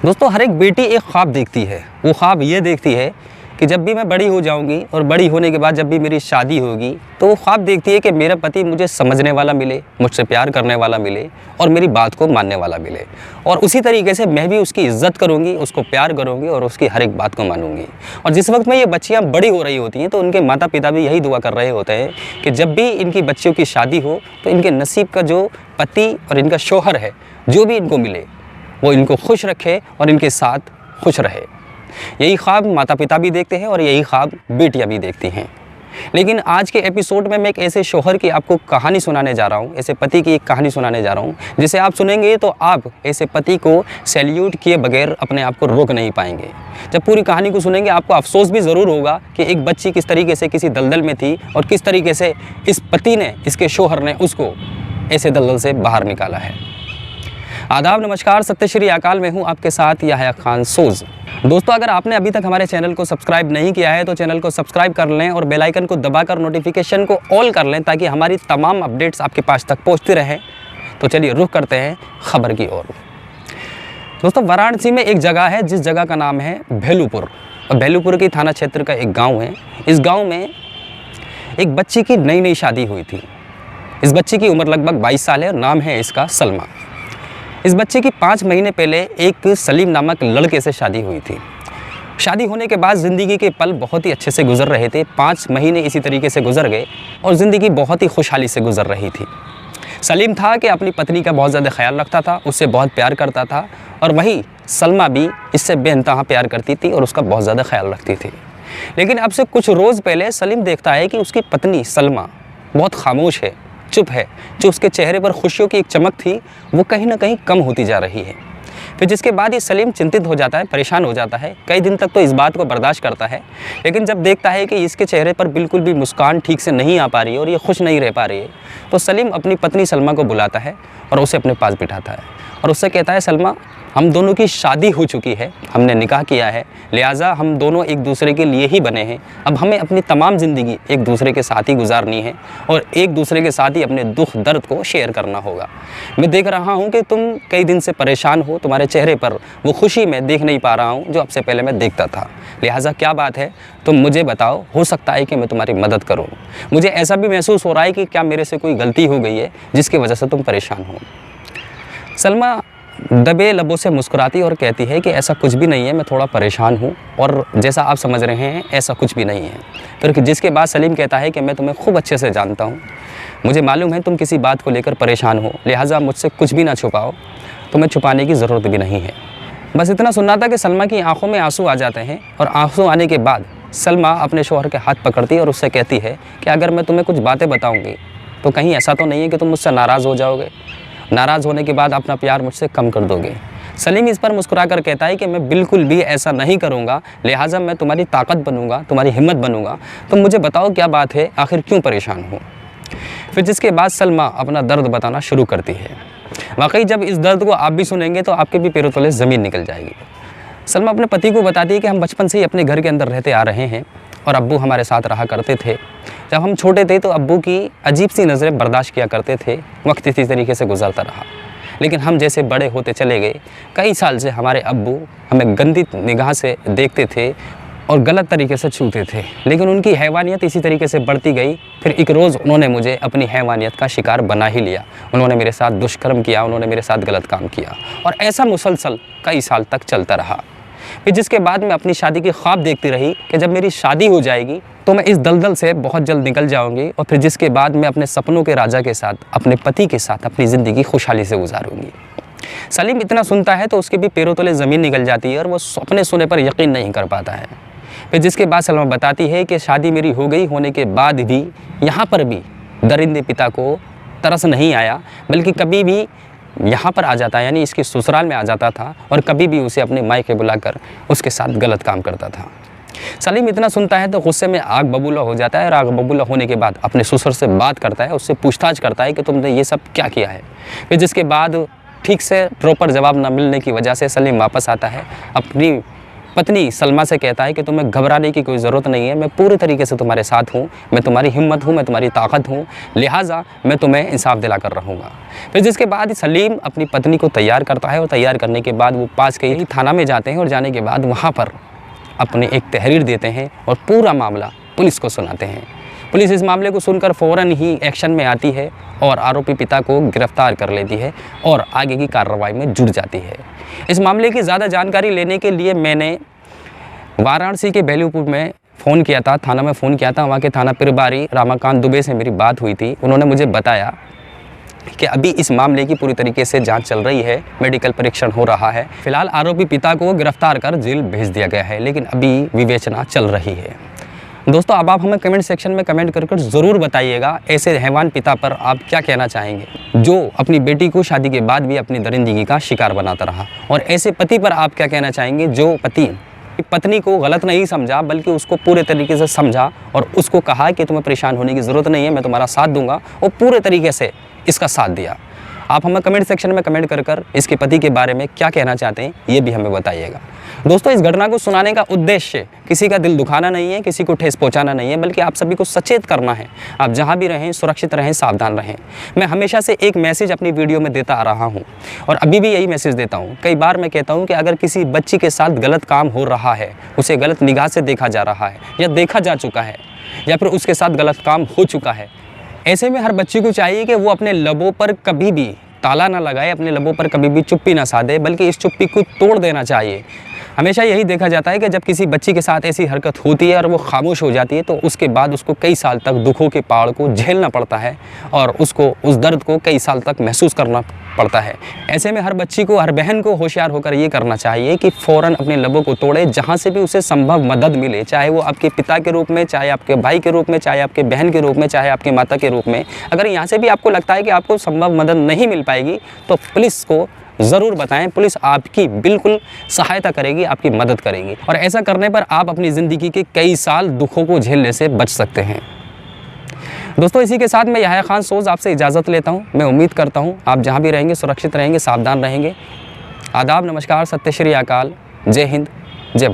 दोस्तों, हर एक बेटी एक ख्वाब देखती है। वो ख्वाब ये देखती है कि जब भी मैं बड़ी हो जाऊंगी और बड़ी होने के बाद जब भी मेरी शादी होगी तो वो ख्वाब देखती है कि मेरा पति मुझे समझने वाला मिले, मुझसे प्यार करने वाला मिले और मेरी बात को मानने वाला मिले। और उसी तरीके से मैं भी उसकी इज्जत करूंगी, उसको प्यार करूंगी और उसकी हर एक बात को मानूंगी। और जिस वक्त में ये बच्चियाँ बड़ी हो रही होती हैं तो उनके माता पिता भी यही दुआ कर रहे होते हैं कि जब भी इनकी बच्चियों की शादी हो तो इनके नसीब का जो पति और इनका शौहर है, जो भी इनको मिले, वो इनको खुश रखे और इनके साथ खुश रहे। यही ख्वाब माता पिता भी देखते हैं और यही ख्वाब बेटियां भी देखती हैं। लेकिन आज के एपिसोड में मैं एक ऐसे शौहर की आपको कहानी सुनाने जा रहा हूँ, ऐसे पति की एक कहानी सुनाने जा रहा हूँ जिसे आप सुनेंगे तो आप ऐसे पति को सैल्यूट किए बगैर अपने आप को रोक नहीं पाएंगे। जब पूरी कहानी को सुनेंगे आपको अफसोस भी ज़रूर होगा कि एक बच्ची किस तरीके से किसी दलदल में थी और किस तरीके से इस पति ने, इसके शौहर ने उसको ऐसे दलदल से बाहर निकाला है। आदाब, नमस्कार, सत्य श्री अकाल। मैं हूं आपके साथ याह्या खान सोज। दोस्तों, अगर आपने अभी तक हमारे चैनल को सब्सक्राइब नहीं किया है तो चैनल को सब्सक्राइब कर लें और बेल आइकन को दबाकर नोटिफिकेशन को ऑल कर लें ताकि हमारी तमाम अपडेट्स आपके पास तक पहुंचती रहें। तो चलिए रुख करते हैं खबर की ओर। दोस्तों, वाराणसी में एक जगह है जिस जगह का नाम है भेलूपुर। और भेलूपुर की थाना क्षेत्र का एक गाँव है। इस गाँव में एक बच्ची की नई नई शादी हुई थी। इस बच्ची की उम्र लगभग 22 साल है और नाम है इसका सलमा। इस बच्चे की 5 महीने पहले एक सलीम नामक लड़के से शादी हुई थी। शादी होने के बाद ज़िंदगी के पल बहुत ही अच्छे से गुजर रहे थे। 5 महीने इसी तरीके से गुजर गए और ज़िंदगी बहुत ही खुशहाली से गुजर रही थी। सलीम था कि अपनी पत्नी का बहुत ज़्यादा ख्याल रखता था, उससे बहुत प्यार करता था और वहीं सलमा भी इससे बेइंतहा प्यार करती थी और उसका बहुत ज़्यादा ख्याल रखती थी। लेकिन अब से कुछ रोज़ पहले सलीम देखता है कि उसकी पत्नी सलमा बहुत खामोश है, चुप है। जो उसके चेहरे पर खुशियों की एक चमक थी वो कहीं ना कहीं कम होती जा रही है। फिर जिसके बाद ये सलीम चिंतित हो जाता है, परेशान हो जाता है। कई दिन तक तो इस बात को बर्दाश्त करता है, लेकिन जब देखता है कि इसके चेहरे पर बिल्कुल भी मुस्कान ठीक से नहीं आ पा रही है और ये खुश नहीं रह पा रही है, तो सलीम अपनी पत्नी सलमा को बुलाता है और उसे अपने पास बिठाता है और उससे कहता है, सलमा, हम दोनों की शादी हो चुकी है, हमने निकाह किया है, लिहाजा हम दोनों एक दूसरे के लिए ही बने हैं। अब हमें अपनी तमाम ज़िंदगी एक दूसरे के साथ ही गुजारनी है और एक दूसरे के साथ ही अपने दुख दर्द को शेयर करना होगा। मैं देख रहा हूँ कि तुम कई दिन से परेशान हो, तुम्हारे चेहरे पर वो खुशी मैं देख नहीं पा रहा हूँ जो अब से पहले मैं देखता था। लिहाजा क्या बात है, तुम मुझे बताओ, हो सकता है कि मैं तुम्हारी मदद करूँ। मुझे ऐसा भी महसूस हो रहा है कि क्या मेरे से कोई गलती हो गई है जिसकी वजह से तुम परेशान हो। सलमा दबे लबों से मुस्कुराती और कहती है कि ऐसा कुछ भी नहीं है, मैं थोड़ा परेशान हूँ और जैसा आप समझ रहे हैं ऐसा कुछ भी नहीं है। फिर जिसके बाद सलीम कहता है कि मैं तुम्हें खूब अच्छे से जानता हूँ, मुझे मालूम है तुम किसी बात को लेकर परेशान हो, लिहाजा मुझसे कुछ भी ना छुपाओ, तुम्हें छुपाने की ज़रूरत भी नहीं है। बस इतना सुनना था कि सलमा की आंखों में आंसू आ जाते हैं और आंसू आने के बाद सलमा अपने शौहर के हाथ पकड़ती है और उससे कहती है कि अगर मैं तुम्हें कुछ बातें बताऊँगी तो कहीं ऐसा तो नहीं है कि तुम मुझसे नाराज़ हो जाओगे, नाराज़ होने के बाद अपना प्यार मुझसे कम कर दोगे। सलीम इस पर मुस्कुराकर कहता है कि मैं बिल्कुल भी ऐसा नहीं करूँगा, लिहाजा मैं तुम्हारी ताकत बनूँगा, तुम्हारी हिम्मत बनूँगा। तुम मुझे बताओ क्या बात है, आखिर क्यों परेशान हो। फिर जिसके बाद सलमा अपना दर्द बताना शुरू करती है। वाकई जब इस दर्द को आप भी सुनेंगे तो आपके भी पैरों तले ज़मीन निकल जाएगी। सलमा अपने पति को बताती है कि हम बचपन से ही अपने घर के अंदर रहते आ रहे हैं और अब्बू हमारे साथ रहा करते थे। जब हम छोटे थे तो अब्बू की अजीब सी नज़रें बर्दाश्त किया करते थे, वक्त इसी तरीके से गुजरता रहा। लेकिन हम जैसे बड़े होते चले गए, कई साल से हमारे अब्बू हमें गंदी निगाह से देखते थे और गलत तरीके से छूते थे। लेकिन उनकी हैवानियत इसी तरीके से बढ़ती गई। फिर एक रोज़ उन्होंने मुझे अपनी हैवानियत का शिकार बना ही लिया। उन्होंने मेरे साथ दुष्कर्म किया, उन्होंने मेरे साथ गलत काम किया और ऐसा मुसलसल कई साल तक चलता रहा। फिर जिसके बाद मैं अपनी शादी की ख्वाब देखती रही कि जब मेरी शादी हो जाएगी तो मैं इस दलदल से बहुत जल्द निकल जाऊंगी और फिर जिसके बाद मैं अपने सपनों के राजा के साथ, अपने पति के साथ अपनी ज़िंदगी खुशहाली से गुजारूंगी। सलीम इतना सुनता है तो उसके भी पैरों तले ज़मीन निकल जाती है और वो अपने सुने पर यकीन नहीं कर पाता है। फिर जिसके बाद सलमा बताती है कि शादी मेरी हो गई होने के बाद भी यहाँ पर भी दरिंदे पिता को तरस नहीं आया, बल्कि कभी भी यहाँ पर आ जाता, यानी इसके ससुराल में आ जाता था और कभी भी उसे अपने मायके बुलाकर उसके साथ गलत काम करता था। सलीम इतना सुनता है तो गुस्से में आग बबूला हो जाता है और आग बबूला होने के बाद अपने ससुर से बात करता है, उससे पूछताछ करता है कि तुमने ये सब क्या किया है। फिर जिसके बाद ठीक से प्रॉपर जवाब न मिलने की वजह से सलीम वापस आता है, अपनी पत्नी सलमा से कहता है कि तुम्हें घबराने की कोई ज़रूरत नहीं है, मैं पूरी तरीके से तुम्हारे साथ हूँ, मैं तुम्हारी हिम्मत हूँ, मैं तुम्हारी ताकत हूँ, लिहाजा मैं तुम्हें इंसाफ दिला कर रहूँगा। फिर जिसके बाद सलीम अपनी पत्नी को तैयार करता है और तैयार करने के बाद वो पास के ही थाना में जाते हैं और जाने के बाद वहाँ पर अपनी एक तहरीर देते हैं और पूरा मामला पुलिस को सुनाते हैं। पुलिस इस मामले को सुनकर फ़ौरन ही एक्शन में आती है और आरोपी पिता को गिरफ्तार कर लेती है और आगे की कार्रवाई में जुट जाती है। इस मामले की ज़्यादा जानकारी लेने के लिए मैंने वाराणसी के बेलूपुर में फ़ोन किया था, थाना में फ़ोन किया था। वहाँ के थाना प्रभारी रामाकांत दुबे से मेरी बात हुई थी। उन्होंने मुझे बताया कि अभी इस मामले की पूरी तरीके से जांच चल रही है, मेडिकल परीक्षण हो रहा है। फिलहाल आरोपी पिता को गिरफ्तार कर जेल भेज दिया गया है, लेकिन अभी विवेचना चल रही है। दोस्तों, अब आप हमें कमेंट सेक्शन में कमेंट कर ज़रूर बताइएगा ऐसे हैवान पिता पर आप क्या कहना चाहेंगे, जो अपनी बेटी को शादी के बाद भी अपनी दरिंदगी का शिकार बनाता रहा। और ऐसे पति पर आप क्या कहना चाहेंगे जो पत्नी को गलत नहीं समझा, बल्कि उसको पूरे तरीके से समझा और उसको कहा कि तुम्हें परेशान होने की ज़रूरत नहीं है, मैं तुम्हारा साथ दूंगा, और पूरे तरीके से इसका साथ दिया। आप हमें कमेंट सेक्शन में कमेंट कर इसके पति के बारे में क्या कहना चाहते हैं, ये भी हमें बताइएगा। दोस्तों, इस घटना को सुनाने का उद्देश्य किसी का दिल दुखाना नहीं है, किसी को ठेस पहुंचाना नहीं है, बल्कि आप सभी को सचेत करना है। आप जहां भी रहें सुरक्षित रहें, सावधान रहें। मैं हमेशा से एक मैसेज अपनी वीडियो में देता आ रहा हूं और अभी भी यही मैसेज देता हूं। कई बार मैं कहता हूं कि अगर किसी बच्ची के साथ गलत काम हो रहा है, उसे गलत निगाह से देखा जा रहा है या देखा जा चुका है या फिर उसके साथ गलत काम हो चुका है, ऐसे में हर बच्ची को चाहिए कि वो अपने लबों पर कभी भी ताला ना लगाए, अपने लबों पर कभी भी चुप्पी ना साधे, बल्कि इस चुप्पी को तोड़ देना चाहिए। हमेशा यही देखा जाता है कि जब किसी बच्ची के साथ ऐसी हरकत होती है और वो खामोश हो जाती है, तो उसके बाद उसको कई साल तक दुखों के पहाड़ को झेलना पड़ता है और उसको उस दर्द को कई साल तक महसूस करना पड़ता है। ऐसे में हर बच्ची को, हर बहन को होशियार होकर ये करना चाहिए कि फ़ौरन अपने लबों को तोड़े, जहाँ से भी उसे संभव मदद मिले, चाहे वो आपके पिता के रूप में, चाहे आपके भाई के रूप में, चाहे आपके बहन के रूप में, चाहे आपके माता के रूप में। अगर यहाँ से भी आपको लगता है कि आपको संभव मदद नहीं मिल पाएगी, तो पुलिस को ज़रूर बताएं। पुलिस आपकी बिल्कुल सहायता करेगी, आपकी मदद करेगी, और ऐसा करने पर आप अपनी ज़िंदगी के कई साल दुखों को झेलने से बच सकते हैं। दोस्तों, इसी के साथ मैं याह्या खान सोज़ आपसे इजाज़त लेता हूं। मैं उम्मीद करता हूं आप जहां भी रहेंगे सुरक्षित रहेंगे, सावधान रहेंगे। आदाब, नमस्कार, सत्य श्री अकाल, जय हिंद, जय भारत।